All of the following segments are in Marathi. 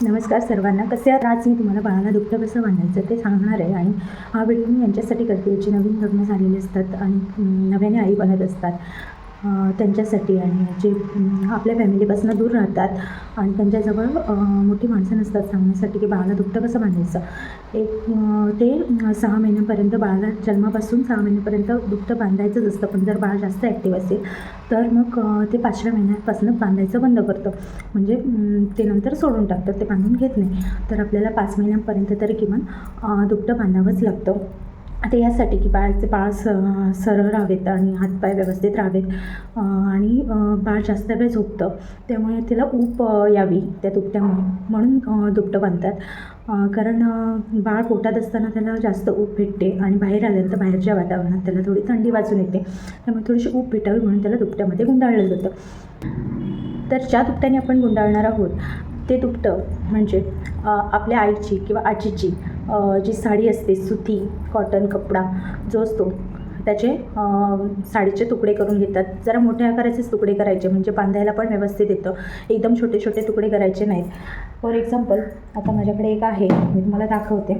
नमस्कार सर्वांना. कसे आहात? आज मी तुम्हाला बाळाला दुपटं कसं बांधायचं ते सांगणार आहे. आणि हा व्हिडिओ मी यांच्यासाठी करते जे नवीन लग्न झालेले असतात आणि नव्याने आई बनत असतात त्यांच्यासाठी, आणि जे आपल्या फॅमिलीपासून दूर राहतात आणि त्यांच्याजवळ मोठी माणसं नसतात सांगण्यासाठी की बाळाला दुपटं कसं बांधायचं. ते 6 महिन्यांपर्यंत बाळाला जन्मापासून 6 महिन्यापर्यंत दुपटं बांधायचंच असतं. पण जर बाळ जास्त ॲक्टिव्ह असेल तर मग ते 5व्या महिन्यापासून बांधायचं बंद करतं. म्हणजे ते नंतर सोडून टाकतात, ते बांधून घेत नाही. तर आपल्याला 5 महिन्यांपर्यंत तरी किमान दुपटं बांधावंच लागतं. आता यासाठी की बाळ सरळ राहावेत आणि हातपाय व्यवस्थित राहावेत आणि बाळ जास्त वेळ झोपतं, त्यामुळे त्याला ऊब यावी त्या दुपट्यामुळे, म्हणून दुपटं बांधतात. कारण बाळ पोटात असताना त्याला जास्त ऊब भेटते आणि बाहेर आल्यानंतर बाहेरच्या वातावरणात त्याला थोडी थंडी वाजून येते, त्यामुळे थोडीशी ऊब भेटावी म्हणून त्याला दुपट्यामध्ये गुंडाळलं जातं. तर ज्या दुपट्याने आपण गुंडाळणार आहोत ते दुपटं म्हणजे आपल्या आईची किंवा आजीची जी साडी असते, सुती कॉटन कपडा जो असतो, त्याचे साडीचे तुकडे करून घेतात. जरा मोठ्या आकाराचेच तुकडे करायचे, म्हणजे बांधायला पण व्यवस्थित येतं. एकदम छोटे छोटे तुकडे करायचे नाहीत. फॉर एक्झाम्पल, आता माझ्याकडे एक आहे, मी तुम्हाला दाखवते.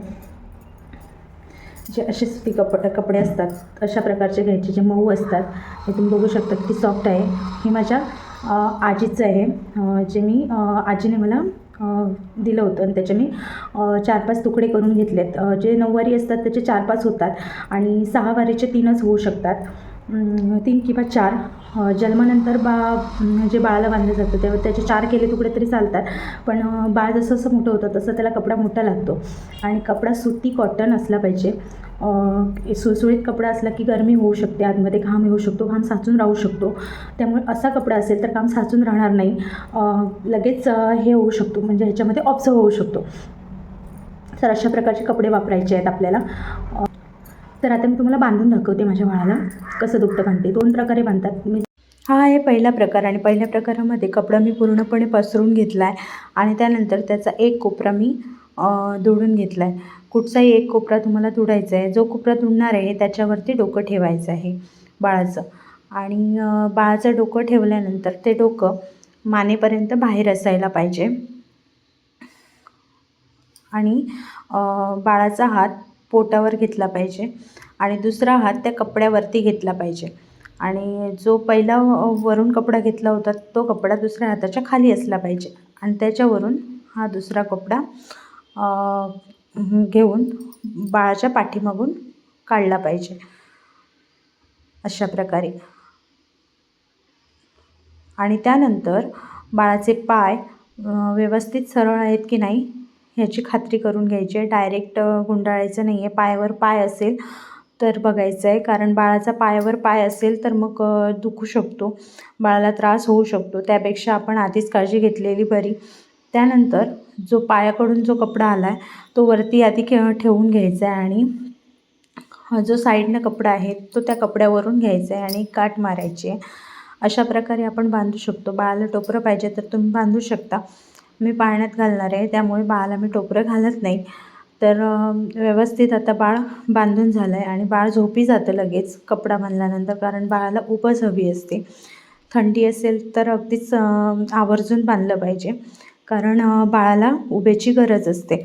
जे असे सुती कपडे असतात अशा प्रकारचे घ्यायचे, जे मऊ असतात. हे तुम्ही बघू शकता किती सॉफ्ट आहे. हे माझ्या आजीचं आहे, जे आजीने मला दिलं होतं आणि त्याचे मी 4-5 तुकडे करून घेतलेत. जे 9 वारी असतात त्याचे 4-5 होतात आणि 6 वारीचे 3च होऊ शकतात. 3 किंवा 4. जन्मानंतर जे बाळाला बांधलं जातं तेव्हा त्याचे 4 केले तुकडे तरी चालतात. पण बाळ जसं जसं मोठं होतं तसं त्याला कपडा मोठा लागतो आणि कपडा सुती कॉटन असला पाहिजे. सुळसुळीत कपडा असला की गरमी होऊ शकते, आतमध्ये घाम येऊ शकतो, घाम साचून राहू शकतो. त्यामुळे असा कपडा असेल तर घाम साचून राहणार नाही, लगेच हे होऊ शकतो, म्हणजे ह्याच्यामध्ये ऑब्झर्व होऊ शकतो. तर अशा प्रकारचे कपडे वापरायचे आहेत आपल्याला. तर आता मी तुम्हाला बांधून दाखवते माझ्या बाळाला कसं दुपटं बांधते. 2 प्रकारे बांधतात. हा आहे पहिला प्रकार, आणि पहिल्या प्रकारामध्ये कपडा मी पूर्णपणे पसरून घेतला आहे आणि त्यानंतर त्याचा एक कोपरा मी दुडून घेतला आहे. कुठचाही एक कोपरा तुम्हाला दुडायचा आहे. जो कोपरा दुडणार आहे त्याच्यावरती डोकं ठेवायचं आहे बाळाचं, आणि बाळाचं डोकं ठेवल्यानंतर ते डोकं मानेपर्यंत बाहेर असायला पाहिजे आणि बाळाचा हात पोटावर घेतला पाहिजे आणि दुसरा हात त्या कपड्यावरती घेतला पाहिजे. आणि जो पहिला वरून कपडा घेतला होता तो कपडा दुसऱ्या हाताच्या खाली असला पाहिजे आणि त्याच्यावरून हा दुसरा कपडा घेऊन बाळाच्या पाठीमागून काढला पाहिजे अशा प्रकारे. आणि त्यानंतर बाळाचे पाय व्यवस्थित सरळ आहेत की नाही ह्याची खात्री करून घ्यायची आहे. डायरेक्ट गुंडाळायचं नाही आहे. पायावर पाय असेल तर बघायचं आहे, कारण बाळाचा पायावर पाय असेल तर मग दुखू शकतो, बाळाला त्रास होऊ शकतो. त्यापेक्षा आपण आधीच काळजी घेतलेली बरी. त्यानंतर जो पायाकडून जो कपडा आला आहे तो वरती आधी ठेवून घ्यायचा आहे आणि जो साईडनं कपडा आहे तो त्या कपड्यावरून घ्यायचा आहे आणि काट मारायची आहे. अशा प्रकारे आपण बांधू शकतो. बाळाला टोपरं पाहिजे तर तुम्ही बांधू शकता. मी पाळण्यात घालणार आहे त्यामुळे बाळाला मी टोपरं घालत नाही. तर व्यवस्थित आता बाळ बांधून झालं आहे आणि बाळ झोपी जातं लगेच कपडा बांधल्यानंतर, कारण बाळाला ऊबच हवी असते. थंडी असेल तर अगदीच आवर्जून बांधलं पाहिजे, कारण बाळाला उभेची गरज असते.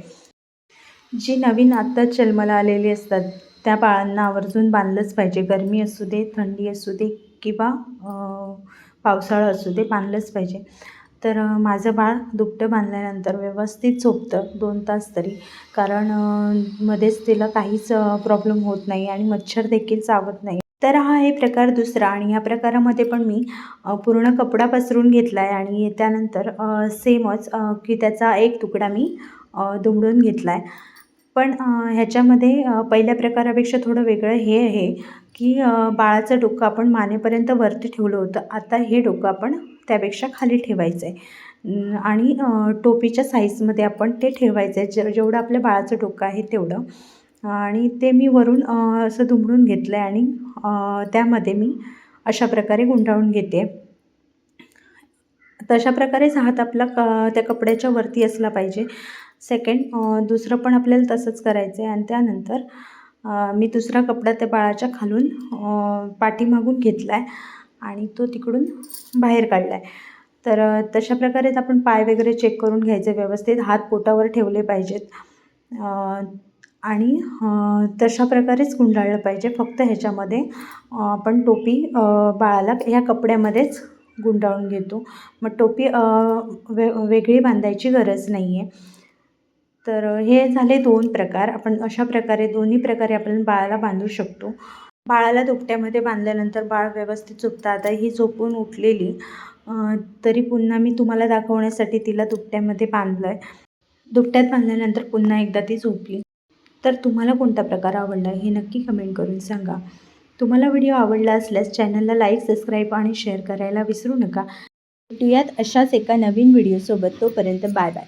जी नवीन आत्ताच जन्माला आलेली असतात त्या बाळांना आवर्जून बांधलंच पाहिजे. गरमी असू दे, थंडी असू दे किंवा पावसाळा असू दे, बांधलंच पाहिजे. तर माझं बाळ दुपटं बांधल्यानंतर व्यवस्थित झोपतं 2 तास तरी, कारण मध्येच तिला काहीच प्रॉब्लेम होत नाही आणि मच्छर देखील चावत नाही. तर हा आहे प्रकार दुसरा, आणि ह्या प्रकारामध्ये पण मी पूर्ण कपडा पसरून घेतला आहे आणि त्यानंतर सेमच की त्याचा एक तुकडा मी दुमडून घेतला आहे. पण ह्याच्यामध्ये पहिल्या प्रकारापेक्षा थोडं वेगळं हे आहे की बाळाचं डोकं आपण मानेपर्यंत वरती ठेवलं होतं. आता हे डोकं आपण त्यापेक्षा खाली ठेवायचं आहे आणि टोपीच्या साईजमध्ये आपण ते ठेवायचं आहे, जेवढं आपल्या बाळाचं डोकं आहे तेवढं. आणि ते मी वरून असं दुमडून घेतलं आहे आणि त्यामध्ये मी अशा प्रकारे गुंडाळून घेते. तशा प्रकारेच हात आपला त्या कपड्याच्या वरती असला पाहिजे. सेकंड दुसरं पण आपल्याला तसंच करायचं आहे. आणि त्यानंतर मी दुसरा कपडा त्या बाळाच्या खालून पाठीमागून घेतला आहे आणि तो तिकडून बाहेर काढला आहे. तर तशा प्रकारेच आपण पाय वगैरे चेक करून घ्यायचे व्यवस्थित, हात पोटावर ठेवले पाहिजेत आणि तशा प्रकारेच गुंडाळलं पाहिजे. फक्त ह्याच्यामध्ये आपण टोपी बाळाला ह्या कपड्यामध्येच गुंडाळून घेतो. मग टोपी वेगळी बांधायची गरज नाही आहे. तर हे झाले 2 प्रकार. आपण अशा प्रकारे दोन्ही प्रकारे आपण बाळाला बांधू शकतो. बाळाला दुपट्यामध्ये बांधल्यानंतर बाळ व्यवस्थित झोपतं. आता ही झोपून उठलेली, तरी पुन्हा मी तुम्हाला दाखवण्यासाठी तिला दुपट्यामध्ये बांधलं आहे. दुपट्यात बांधल्यानंतर पुन्हा एकदा ती झोपली. तर तुम्हाला कोणता प्रकार आवडला हे नक्की कमेंट करून सांगा. तुम्हाला व्हिडिओ आवडला असल्यास चॅनलला लाईक, सबस्क्राईब आणि शेअर करायला विसरू नका. भेटूयात अशाच एका नवीन व्हिडिओसोबत. तोपर्यंत बाय बाय.